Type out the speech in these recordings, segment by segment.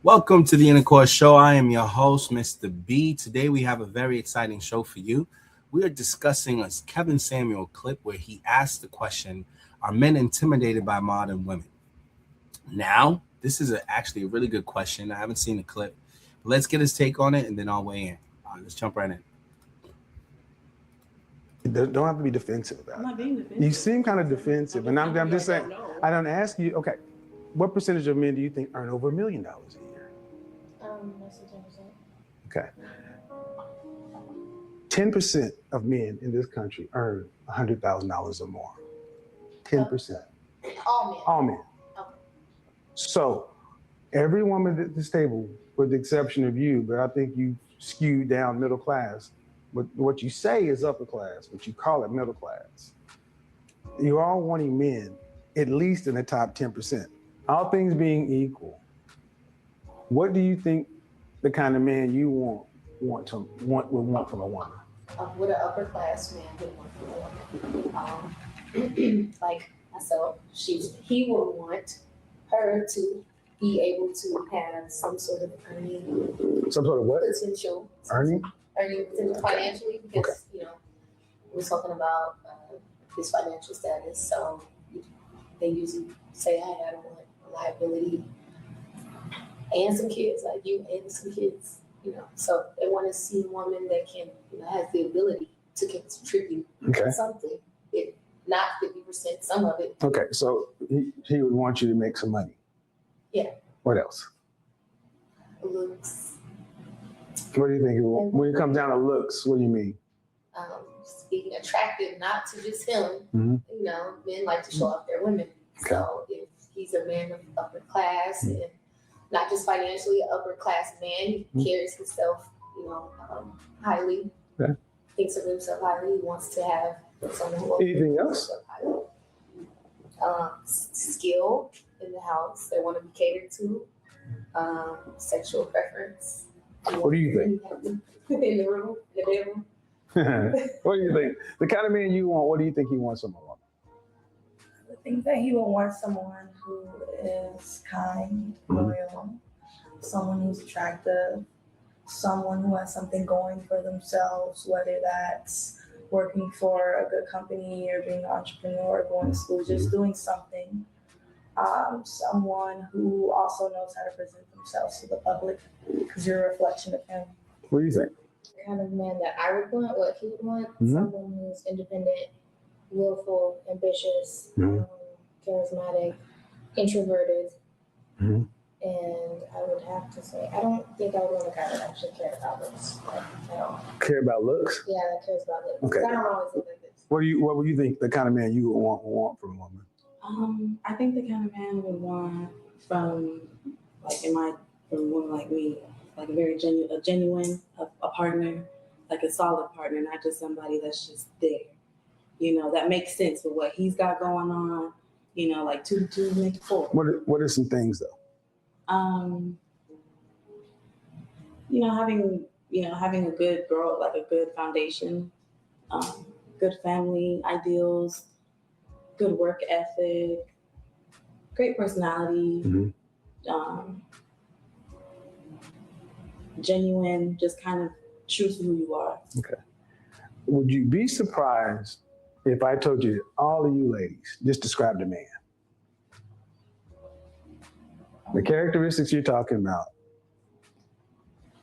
Welcome to the Intercourse Show. I am your host, Mr. B. Today we have a very exciting show for you. We are discussing a Kevin Samuel clip where he asked the question, are men intimidated by modern women? Now, this is actually a really good question. I haven't seen the clip. But let's get his take on it and then I'll weigh in. All right, let's jump right in. Don't have to be defensive about it. I'm not being defensive. You seem kind of defensive, and I'm just saying, I don't ask you, okay, what percentage of men do you think earn over $1 million a year? Less than 10%. Okay. 10% of men in this country earn $100,000 or more. 10%. All men. All men. Okay. So every woman at this table, with the exception of you, but I think you skewed down middle class. But what you say is upper class, but you call it middle class. You're all wanting men, at least in the top 10%. All things being equal, what do you think the kind of man you would want from a woman? What an upper class man would want from a woman. Like myself, he would want her to be able to have some sort of earning Some sort of what? potential. Earning Potential financially, because we're talking about his financial status. So they usually say, "I don't want a liability and some kids, like you and some kids." So they want to see a woman that can, has the ability to contribute something, if not 50%, some of it. Okay, so he would want you to make some money. Yeah. What else? Looks. What do you think? When it comes down to looks, what do you mean? Being attractive, not to just him. Men like to show off their women. Okay. So if he's a man of upper class and not just financially, upper class man, he carries himself, highly. Okay. Thinks of himself highly. He wants to have someone who Anything else? Skill in the house. They want to be catered to. Sexual preference. What do you think? In the room, in the bedroom. What do you think? The kind of man you want, what do you think he wants from a woman? I think that he will want someone who is kind, loyal, someone who's attractive, someone who has something going for themselves, whether that's working for a good company or being an entrepreneur, going to school, just doing something. Someone who also knows how to present themselves to the public, because you're a reflection of him. What do you think? The kind of man that I would want, what he would want, someone who's independent, willful, ambitious, charismatic, introverted, and I would have to say, I don't think I would want a guy that actually cares about looks at all. Care about looks? Yeah, that cares about looks. Okay. I don't always look like this. What would you think the kind of man you would want from a woman? I think the kind of man I would want from a woman like me, like a genuine partner, like a solid partner, not just somebody that's just there. That makes sense with what he's got going on. Like two make four. What are some things though? Having a good girl, like a good foundation, good family ideals, good work ethic, great personality, genuine, just kind of true to who you are. Okay. Would you be surprised if I told you, all of you ladies, just describe the man? The characteristics you're talking about,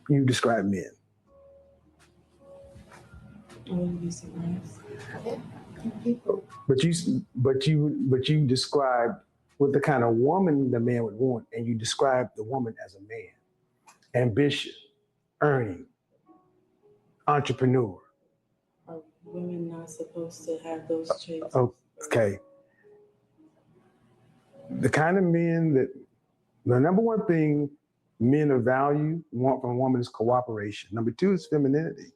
you describe men. I wouldn't be surprised. But you described what the kind of woman the man would want, and you described the woman as a man. Ambition, earning, entrepreneur. Are women not supposed to have those traits? Okay. The kind of men the number one thing men of value want from a woman is cooperation. Number two is femininity.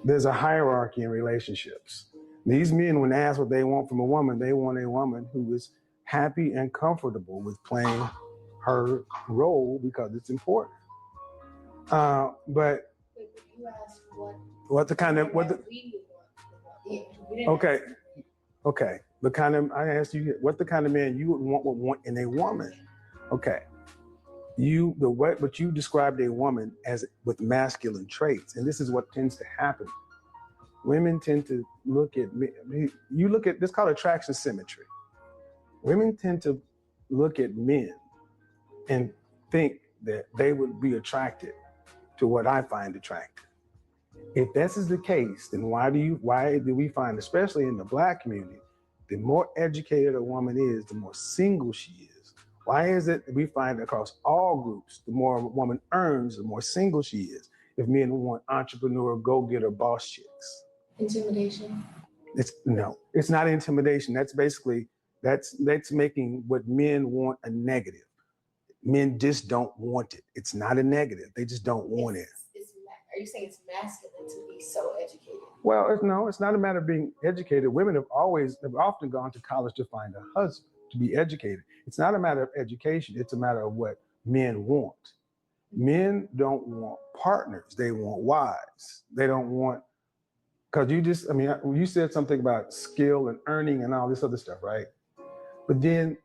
There's a hierarchy in relationships. These men, when asked what they want from a woman, they want a woman who is happy and comfortable with playing her role because it's important. But You asked what the kind of okay. The kind of I asked you what the kind of man you would want in a woman. Okay. But you described a woman as with masculine traits, and this is what tends to happen. Women tend to look at you look at this called attraction symmetry. Women tend to look at men and think that they would be attracted to what I find attractive. If this is the case, then why do we find, especially in the Black community, the more educated a woman is, the more single she is? Why is it that we find across all groups, the more a woman earns, the more single she is? If men want entrepreneur, go-getter, boss chicks. Intimidation. It's not intimidation. That's basically, that's making what men want a negative. Men just don't want it. It's not a negative. They just don't want it. Are you saying it's masculine to be so educated? Well, it's not a matter of being educated. Women have often gone to college to find a husband, to be educated. It's not a matter of education. It's a matter of what men want. Men don't want partners. They want wives. They don't want, because you said something about skill and earning and all this other stuff, right? But then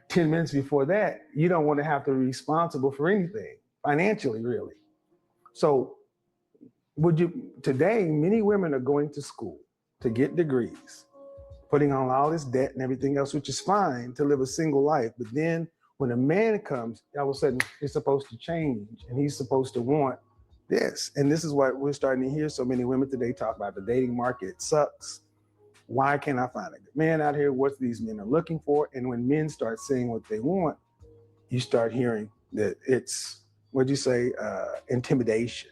10 minutes before that, you don't want to have to be responsible for anything financially, really. So today, many women are going to school to get degrees, putting on all this debt and everything else, which is fine to live a single life. But then when a man comes, all of a sudden it's supposed to change and he's supposed to want this. And this is what we're starting to hear so many women today talk about. The dating market sucks. Why can't I find a good man out here? What these men are looking for? And when men start saying what they want, you start hearing that it's, intimidation.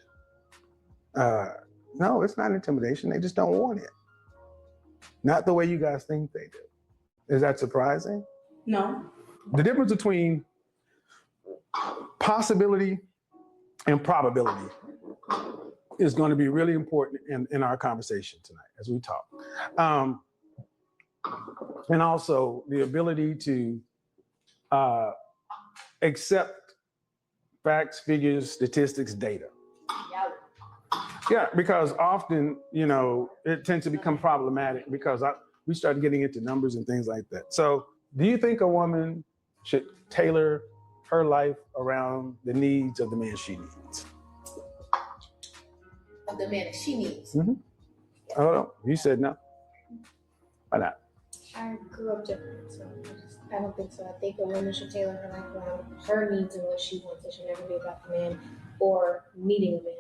No, it's not intimidation. They just don't want it. Not the way you guys think they do. Is that surprising? No. The difference between possibility and probability is going to be really important in our conversation tonight as we talk. And also the ability to accept facts, figures, statistics, data. Yeah, because often, it tends to become problematic because we start getting into numbers and things like that. So do you think a woman should tailor her life around the needs of the man she needs? Of the man that she needs? Mm-hmm. Hold on. You said no. Why not? I grew up different, so I don't think so. I think a woman should tailor her life around her needs and what she wants. It should never be about the man or needing a man.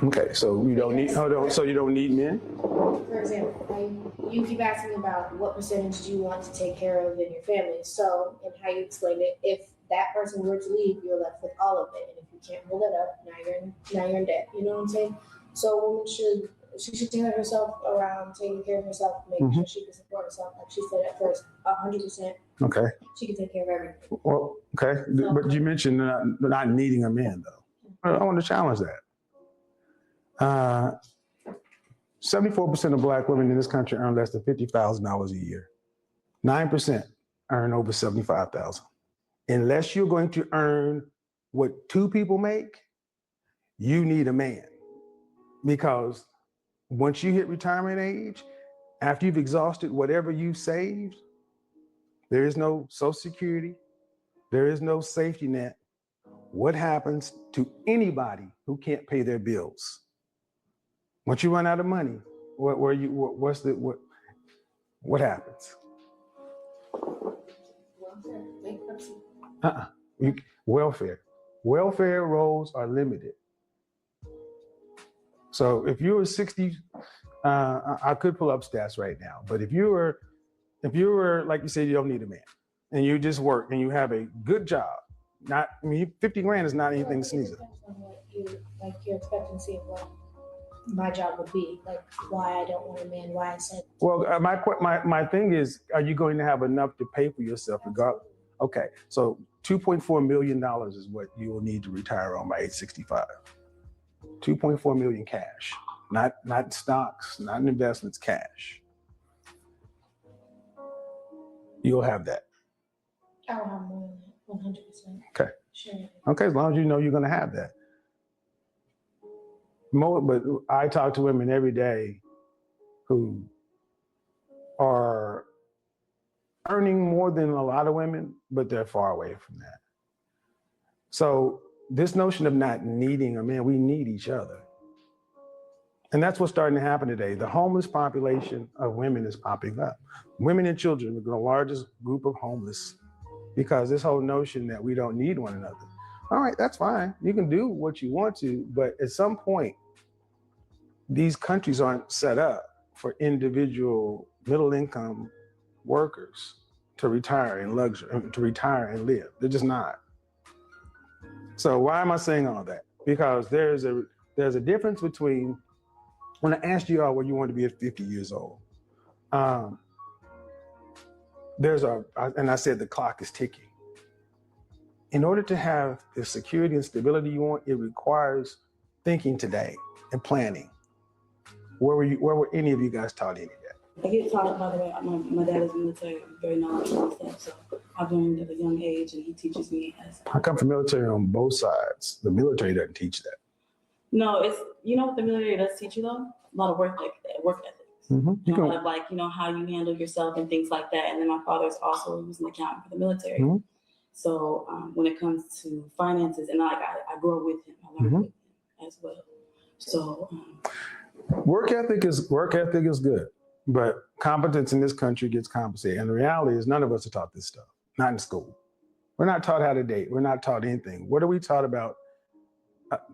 Okay, so you don't need. So you don't need men. For example, you keep asking me about what percentage do you want to take care of in your family. So, and how you explain it, if that person were to leave, you're left with all of it, and if you can't hold it up, now you're in debt. You know what I'm saying? So, a woman should tailor herself around taking care of herself, making sure she can support herself. Like she said at first, 100%. Okay. She can take care of everything. Well, okay, but you mentioned not needing a man, though. I want to challenge that. 74% of Black women in this country earn less than $50,000 a year. 9% earn over $75,000. Unless you're going to earn what two people make, you need a man. Because once you hit retirement age, after you've exhausted whatever you've saved, there is no Social Security, there is no safety net. What happens to anybody who can't pay their bills? Once you run out of money, what happens? Welfare, bankruptcy. Welfare. Welfare rolls are limited. So if you were 60, I could pull up stats right now, but if you were, like you said, you don't need a man, and you just work and you have a good job, 50 grand is not anything to sneeze at. It depends on what your expectancy of what my job would be, like why I don't want a man, why I said. Well, my thing is, are you going to have enough to pay for yourself regardless? Okay, so $2.4 million is what you will need to retire on by age 65. 2.4 million cash, not stocks, not investments, cash. You'll have that. I will have more than that, 100%. Okay. Sure. Okay, as long as you know you're going to have that. But I talk to women every day who are earning more than a lot of women, but they're far away from that. So this notion of not needing a man, we need each other. And that's what's starting to happen today. The homeless population of women is popping up. Women and children are the largest group of homeless because this whole notion that we don't need one another. All right, that's fine. You can do what you want to, but at some point, these countries aren't set up for individual middle income workers to retire in luxury, to retire and live. They're just not. So why am I saying all that? Because there's a difference between, when I asked you all where you want to be at 50 years old, and I said the clock is ticking. In order to have the security and stability you want, it requires thinking today and planning. Where were any of you guys taught any of that? I get taught, by the way, my dad is military, very knowledgeable and stuff, so I've learned at a young age, and he teaches me as. I come from military on both sides. The military doesn't teach that. No, it's, you know what the military does teach you though? A lot of work ethics. Mm-hmm. A lot of, like, you know, how you handle yourself and things like that. And then my father's also, he was an accountant for the military. Mm-hmm. So when it comes to finances, and like I grew up with him, I learned with him as well. So work ethic is good, but competence in this country gets compensated. And the reality is, none of us are taught this stuff. Not in school. We're not taught how to date. We're not taught anything. What are we taught about?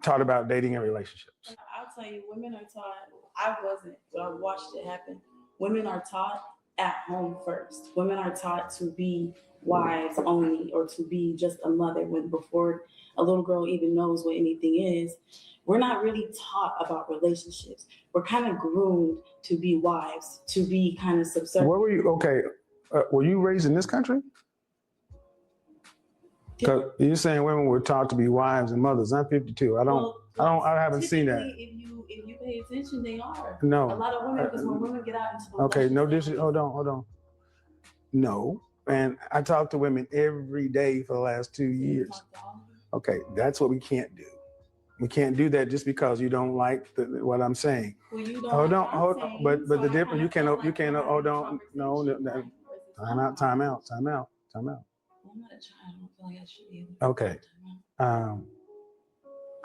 Taught about dating and relationships. I'll tell you, women are taught. I wasn't, but I watched it happen. Women are taught at home first. Women are taught to be wives only, or to be just a mother, when before a little girl even knows what anything is. We're not really taught about relationships. We're kind of groomed to be wives, to be kind of subservient. Where were you? Okay, were you raised in this country? Because you're saying women were taught to be wives and mothers. I'm 52. I haven't seen that. If you pay attention, they are. No. A lot of women, because when women get out into the okay, no hold on. No. And I talk to women every day for the last 2 years. Okay, that's what we can't do. We can't do that just because you don't like what I'm saying. Well, you don't. Hold on. But the difference, you can't. Hold on. No. Time out. I'm not a child. I don't feel like I should be able to. Okay.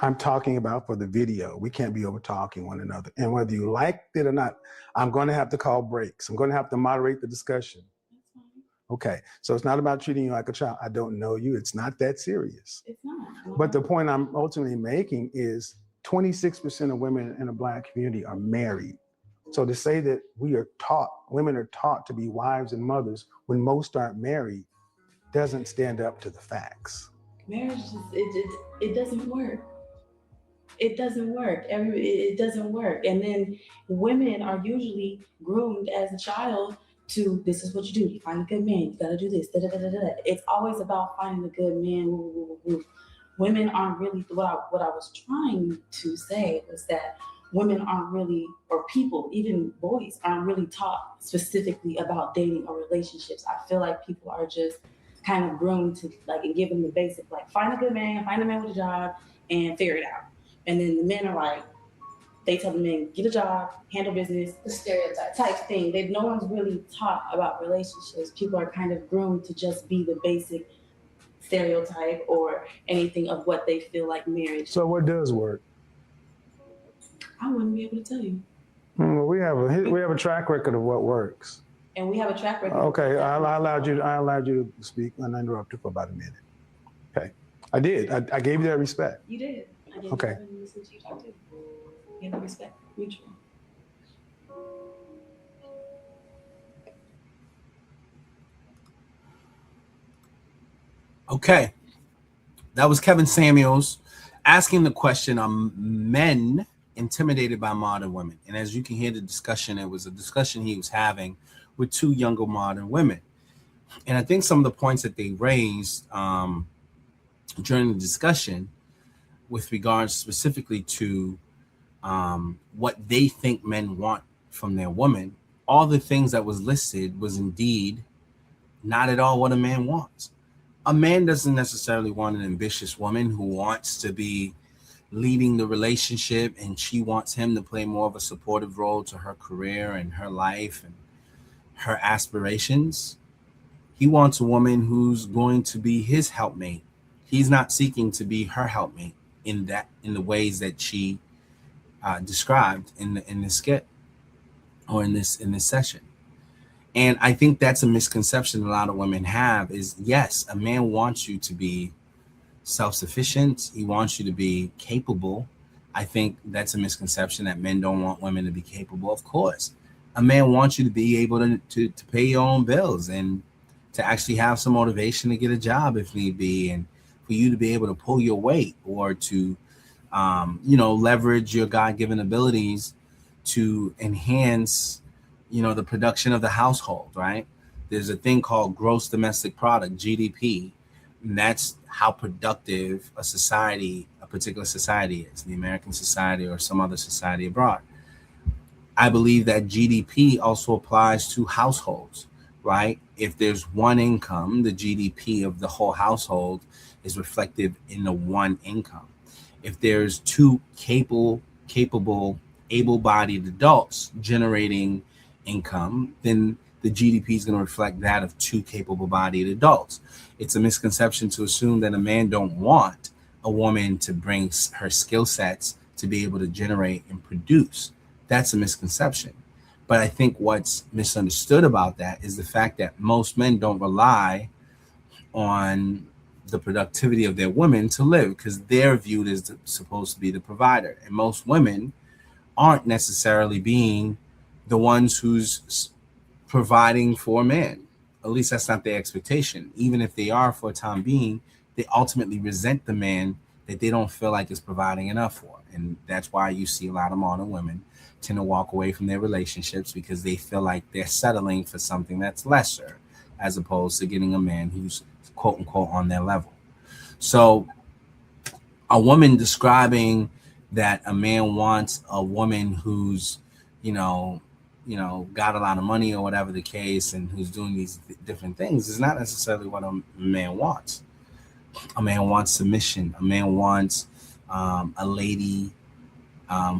I'm talking about for the video. We can't be over talking one another. And whether you like it or not, I'm going to have to call breaks. I'm going to have to moderate the discussion. That's fine. Okay. So it's not about treating you like a child. I don't know you. It's not that serious. It's not. But the point I'm ultimately making is 26% of women in the Black community are married. So to say that women are taught to be wives and mothers when most aren't married doesn't stand up to the facts. Marriage, it doesn't work. It doesn't work. It doesn't work. And then women are usually groomed as a child to, this is what you do. You find a good man. You got to do this. Da, da, da, da, da. It's always about finding a good man. Woo, woo, woo, woo. Women aren't really, what I was trying to say was that women aren't really, or people, even boys, aren't really taught specifically about dating or relationships. I feel like people are just kind of groomed to, like, and give them the basic, like, find a good man, find a man with a job, and figure it out. And then the men are like, they tell the men, get a job, handle business, The stereotype type thing. No one's really taught about relationships. People are kind of groomed to just be the basic stereotype or anything of what they feel like marriage. So what does work? I wouldn't be able to tell you. Well, we have a track record of what works. And we have a track record. Okay, I allowed you to speak uninterrupted for about a minute. Okay, I did. I gave you that respect. You did. I gave Okay. you listen to you talk too. You have respect, mutual. Okay. That was Kevin Samuels asking the question, are men intimidated by modern women? And as you can hear the discussion, it was a discussion he was having with two younger modern women. And I think some of the points that they raised during the discussion with regards specifically to what they think men want from their woman, all the things that was listed was indeed not at all what a man wants. A man doesn't necessarily want an ambitious woman who wants to be leading the relationship, and she wants him to play more of a supportive role to her career and her life and her aspirations. He wants a woman who's going to be his helpmate. He's not seeking to be her helpmate in the ways that she described in this skit or in this session. And I think that's a misconception a lot of women have is, yes, a man wants you to be self-sufficient. He wants you to be capable. I think that's a misconception that men don't want women to be capable. Of course, a man wants you to be able to pay your own bills and to actually have some motivation to get a job if need be, and for you to be able to pull your weight or to, leverage your God-given abilities to enhance, the production of the household, right? There's a thing called gross domestic product, GDP, and that's how productive a particular society is, the American society or some other society abroad. I believe that GDP also applies to households, right? If there's one income, the GDP of the whole household is reflective in the one income. If there's two capable, able-bodied adults generating income, then the GDP is going to reflect that of two capable-bodied adults. It's a misconception to assume that a man don't want a woman to bring her skill sets to be able to generate and produce. That's a misconception. But I think what's misunderstood about that is the fact that most men don't rely on the productivity of their women to live because they're viewed as supposed to be the provider. And most women aren't necessarily being the ones who's providing for men. At least that's not their expectation. Even if they are for a time being, they ultimately resent the man that they don't feel like is providing enough for. And that's why you see a lot of modern women tend to walk away from their relationships because they feel like they're settling for something that's lesser as opposed to getting a man who's quote unquote on their level. So a woman describing that a man wants a woman who's, got a lot of money or whatever the case and who's doing these different things is not necessarily what a man wants. A man wants submission. A man wants a lady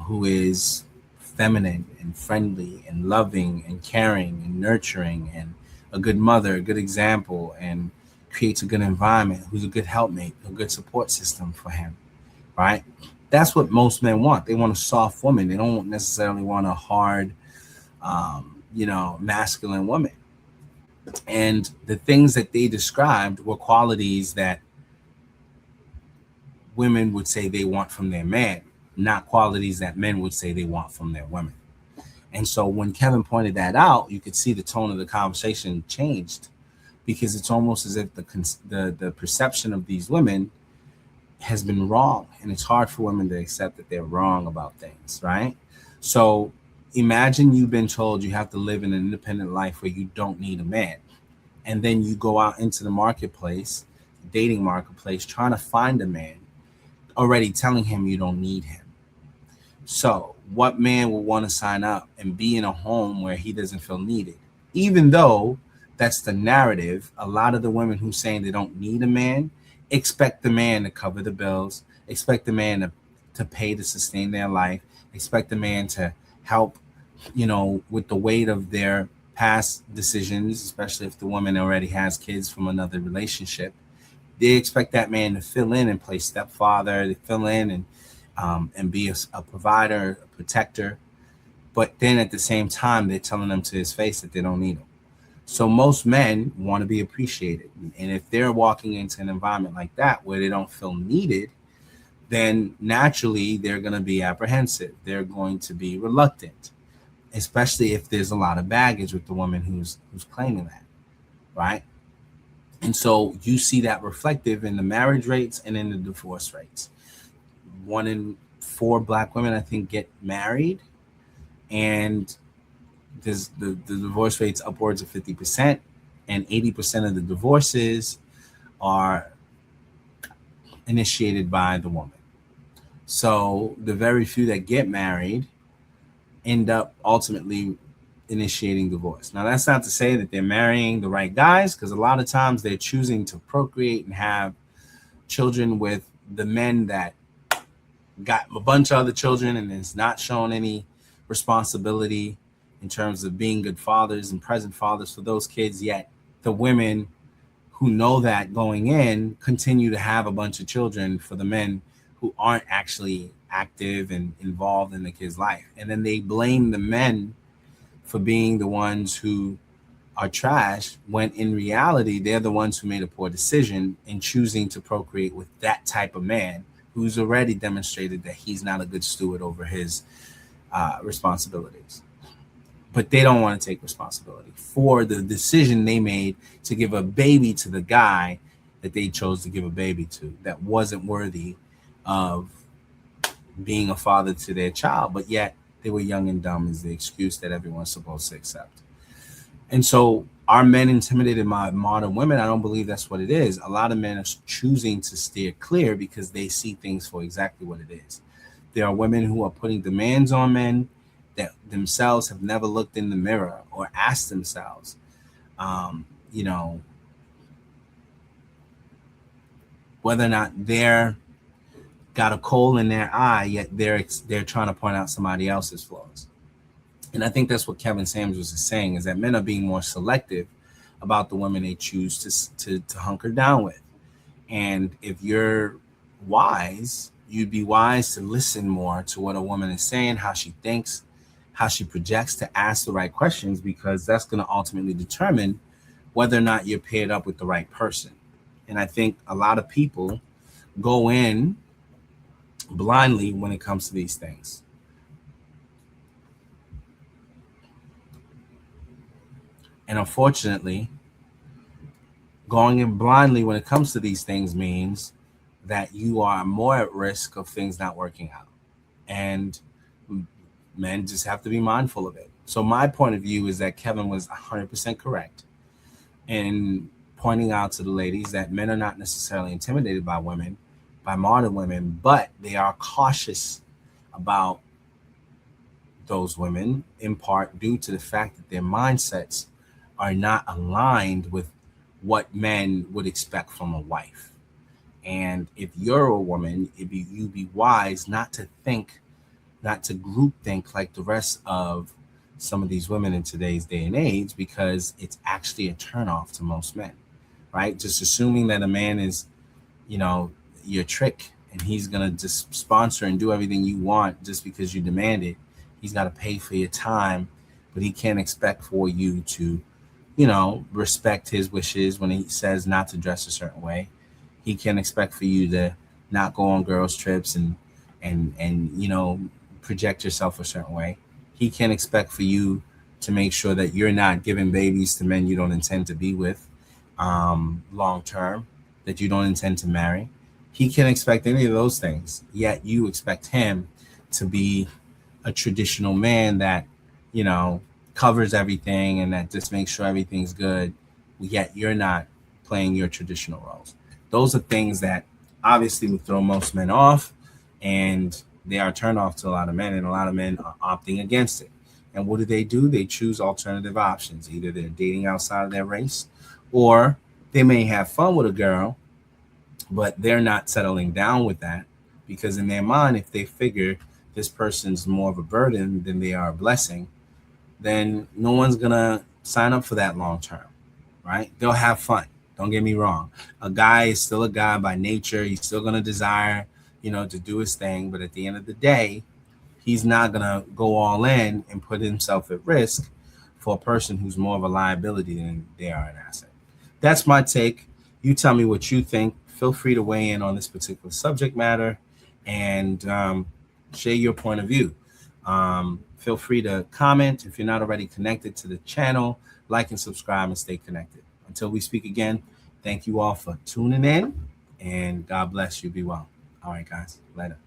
who is feminine and friendly and loving and caring and nurturing and a good mother, a good example, and creates a good environment, who's a good helpmate, a good support system for him, right? That's what most men want. They want a soft woman. They don't necessarily want a hard, masculine woman. And the things that they described were qualities that women would say they want from their man, not qualities that men would say they want from their women. And so when Kevin pointed that out, you could see the tone of the conversation changed because it's almost as if the perception of these women has been wrong. And it's hard for women to accept that they're wrong about things, right? So imagine you've been told you have to live in an independent life where you don't need a man. And then you go out into the marketplace, dating marketplace, trying to find a man, already telling him you don't need him. So what man will want to sign up and be in a home where he doesn't feel needed? Even though that's the narrative, a lot of the women who saying they don't need a man expect the man to cover the bills, expect the man to pay to sustain their life, expect the man to help, with the weight of their past decisions, especially if the woman already has kids from another relationship. They expect that man to fill in and play stepfather, to fill in and be a provider, a protector. But then at the same time, they're telling them to his face that they don't need him. So most men want to be appreciated. And if they're walking into an environment like that where they don't feel needed, then naturally they're going to be apprehensive. They're going to be reluctant, especially if there's a lot of baggage with the woman who's claiming that, right? And so you see that reflective in the marriage rates and in the divorce rates. 1 in 4 Black women, I think, get married, and there's the divorce rate's upwards of 50%, and 80% of the divorces are initiated by the woman. So the very few that get married end up ultimately initiating divorce. Now, that's not to say that they're marrying the right guys, because a lot of times they're choosing to procreate and have children with the men that got a bunch of other children and is not shown any responsibility in terms of being good fathers and present fathers for those kids, yet the women who know that going in continue to have a bunch of children for the men who aren't actually active and involved in the kid's life. And then they blame the men for being the ones who are trash, when in reality, they're the ones who made a poor decision in choosing to procreate with that type of man who's already demonstrated that he's not a good steward over his responsibilities. But they don't want to take responsibility for the decision they made to give a baby to the guy that they chose to give a baby to that wasn't worthy of being a father to their child, but yet they were young and dumb is the excuse that everyone's supposed to accept. And so are men intimidated by modern women? I don't believe that's what it is. A lot of men are choosing to steer clear because they see things for exactly what it is. There are women who are putting demands on men that themselves have never looked in the mirror or asked themselves, whether or not they're got a coal in their eye, yet they're trying to point out somebody else's flaws. And I think that's what Kevin Samuels is saying, is that men are being more selective about the women they choose to hunker down with. And if you're wise, you'd be wise to listen more to what a woman is saying, how she thinks, how she projects, to ask the right questions, because that's going to ultimately determine whether or not you're paired up with the right person. And I think a lot of people go in blindly when it comes to these things. And unfortunately, going in blindly when it comes to these things means that you are more at risk of things not working out. And men just have to be mindful of it. So my point of view is that Kevin was 100% correct in pointing out to the ladies that men are not necessarily intimidated by women, by modern women, but they are cautious about those women, in part due to the fact that their mindsets are not aligned with what men would expect from a wife. And if you're a woman, you'd be wise not to group think like the rest of some of these women in today's day and age, because it's actually a turnoff to most men, right? Just assuming that a man is, your trick and he's going to just sponsor and do everything you want just because you demand it. He's got to pay for your time, but he can't expect for you to, respect his wishes when he says not to dress a certain way. He can't expect for you to not go on girls' trips and project yourself a certain way. He can't expect for you to make sure that you're not giving babies to men you don't intend to be with long term, that you don't intend to marry. He can't expect any of those things, yet you expect him to be a traditional man that, covers everything and that just makes sure everything's good, yet you're not playing your traditional roles. Those are things that obviously would throw most men off, and they are turned off to a lot of men, and a lot of men are opting against it. And what do? They choose alternative options. Either they're dating outside of their race, or they may have fun with a girl, but they're not settling down with that, because in their mind, if they figure this person's more of a burden than they are a blessing, then no one's going to sign up for that long term, right? They'll have fun. Don't get me wrong. A guy is still a guy by nature. He's still going to desire, to do his thing. But at the end of the day, he's not going to go all in and put himself at risk for a person who's more of a liability than they are an asset. That's my take. You tell me what you think. Feel free to weigh in on this particular subject matter and share your point of view. Feel free to comment. If you're not already connected to the channel, like and subscribe and stay connected. Until we speak again, thank you all for tuning in, and God bless you. Be well. All right, guys. Later.